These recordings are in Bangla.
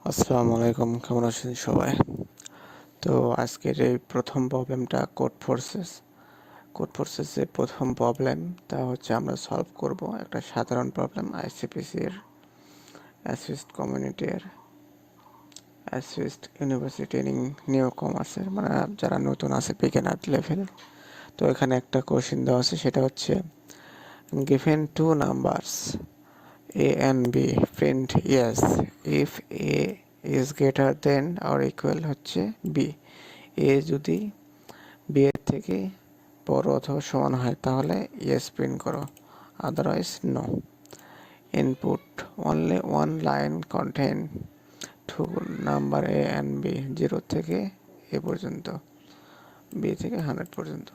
আসসালামু আলাইকুম, কেমন আছেন সবাই? তো আজকের এই প্রথম প্রবলেমটা কোড ফোর্সেসের প্রথম প্রবলেম, তা হচ্ছে আমরা সলভ করব একটা সাধারণ প্রবলেম আইসিপিসির অ্যাসিস্ট কমিউনিটির অ্যাসিস্ট ইউনিভার্সিটি নিউ কমার্সের, মানে যারা নতুন আছে বিগিনার লেভেল। তো এখানে একটা কোশ্চেন দেওয়া আছে, সেটা হচ্ছে given to numbers A and B, print yes if A is greater than or equal হচ্ছে B. A যদি B এর থেকে বড় অথবা সমান হয় তাহলে yes প্রিন্ট করো, otherwise no. Input only one line contain two number A and B, 0 থেকে A পর্যন্ত, B থেকে 100 পর্যন্ত।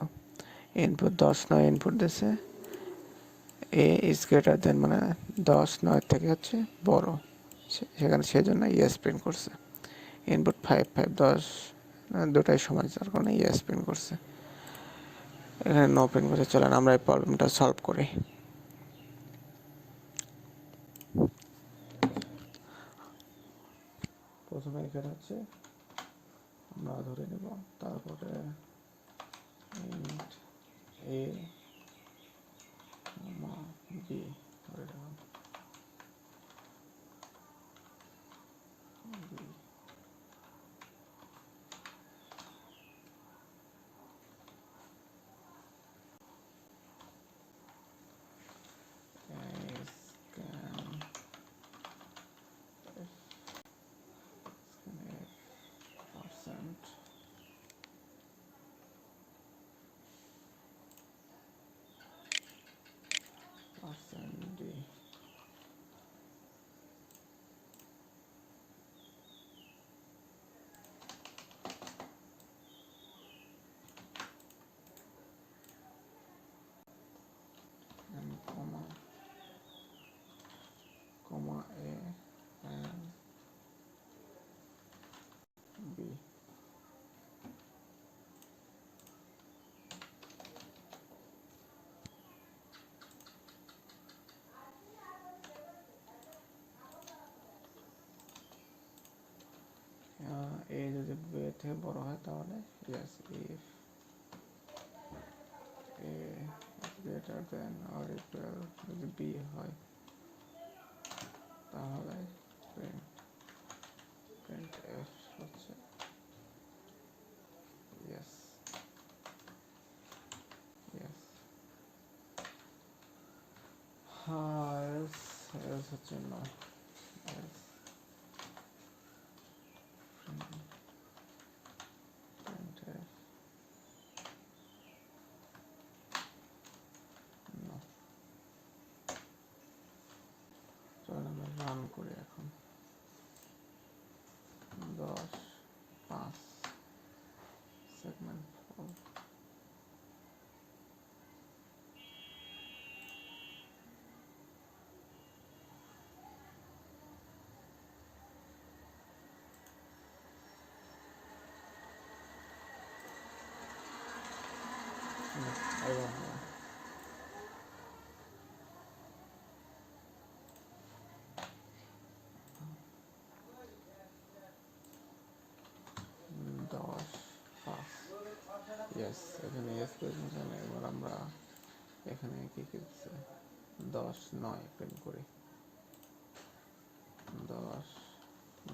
ইনপুট 10 9 ইনপুট দিছে, এ ইজ গ্রেটার দেন মানে 10 9 থেকে হচ্ছে বড়, সেখানে সেজন্য ইয়েস প্রিন্ট করছে। ইনপুট 5 5 10 দুটাই সমান, যার কারণে ইয়েস প্রিন্ট করছে। এখানে নো প্রিন্ট করছে। চলেন আমরা এই প্রবলেমটা সলভ করি। প্রথমে এখানে হচ্ছে আমরা ধরে নেব, তারপরে এ বি ধরে নেব। comma A and B. এ যদি বি এর থেকে বড় হয় তাহলে yes if A is greater than or equal, যদি বি হয় তাহলে প্রিন্ট এফ হচ্ছে yes yes এস হচ্ছে no S print F no। চল আমরা রান করি এখন। 10 5 সেগমেন্ট 4। এবার 10 5 ইয়েস, এখানে ইয়েস পর্যন্ত। এবার আমরা এখানে কি কি দিচ্ছে 10 9 প্রিন্ট করি। 10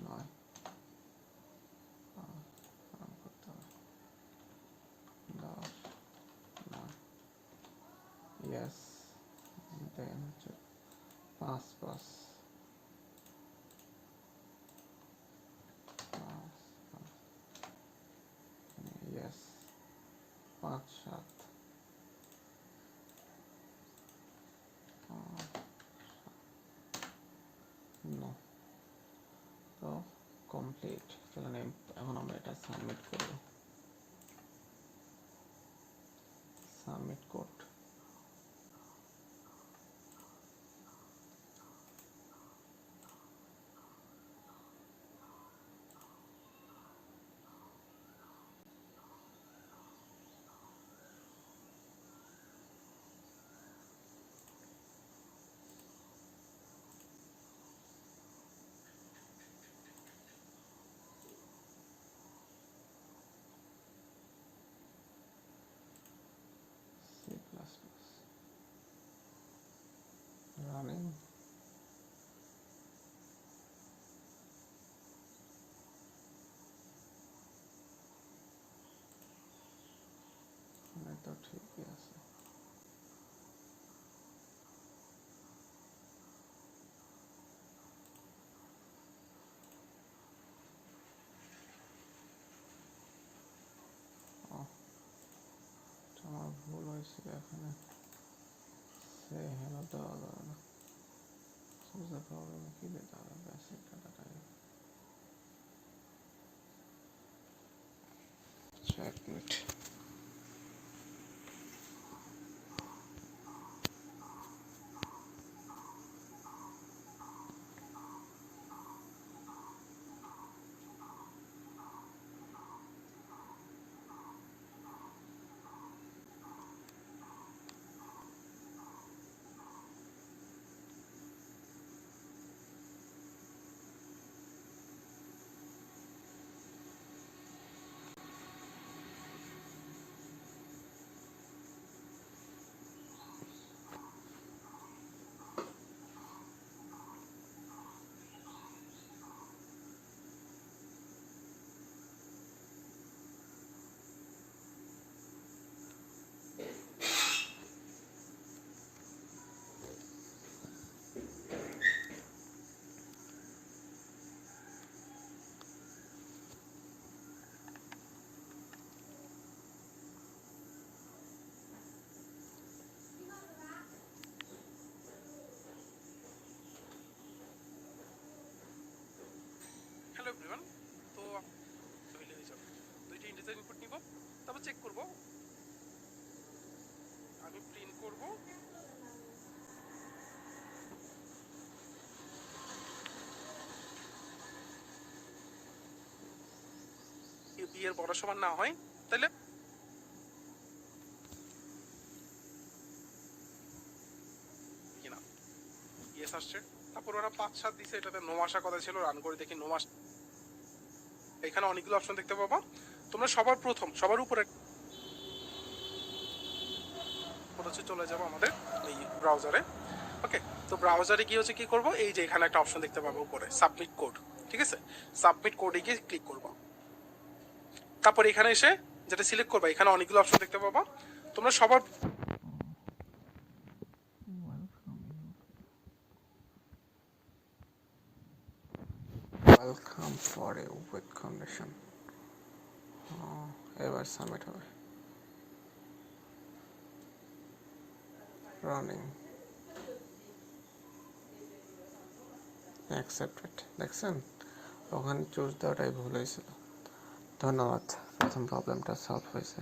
9 রান করতে হবে। 10 9 ইয়েস, দেন হচ্ছে 5 5 ইয়েস, 5 7 নো। তো কমপ্লিট। চলেন এখন আমরা এটা সাবমিট করব। Submit code. এক মিনিট। Hello everyone. তো হইলে হয়ে যাবে, দুইটা ইন্টিজার ইনপুট নিব, তারপর চেক করব। আমি প্রিন্ট করব বি এর বড় সমান না হয়, তাহলে কিনা ইয়েস আসছে। তারপর ওরা 5-7 দিছে, এটাতে নো আসার কথা ছিল, রান করে দেখি নো আস। এখানে অনেকগুলো অপশন দেখতে পাবা। তোমরা সবার উপরে চলে যাবো আমাদের এই ব্রাউজারে। ওকে, তো ব্রাউজারে গিয়ে হচ্ছে কি করব, এই যে এখানে একটা অপশন দেখতে পাবো উপরে সাবমিট কোড। ঠিক আছে, সাবমিট কোডে গিয়ে ক্লিক করব। তারপর এখানে এসে যেটা সিলেক্ট করবা, এখানে অনেকগুলো অপশন দেখতে পাবা। তোমরা সবার welcome for A with condition. এবার সাবমিট হবে। Running accepted. দেখছেন, ওখানে চুজ দেওয়াটাই ভুল হয়েছিল। ধন্যবাদ, প্রথম প্রবলেমটা সলভ হয়েছে।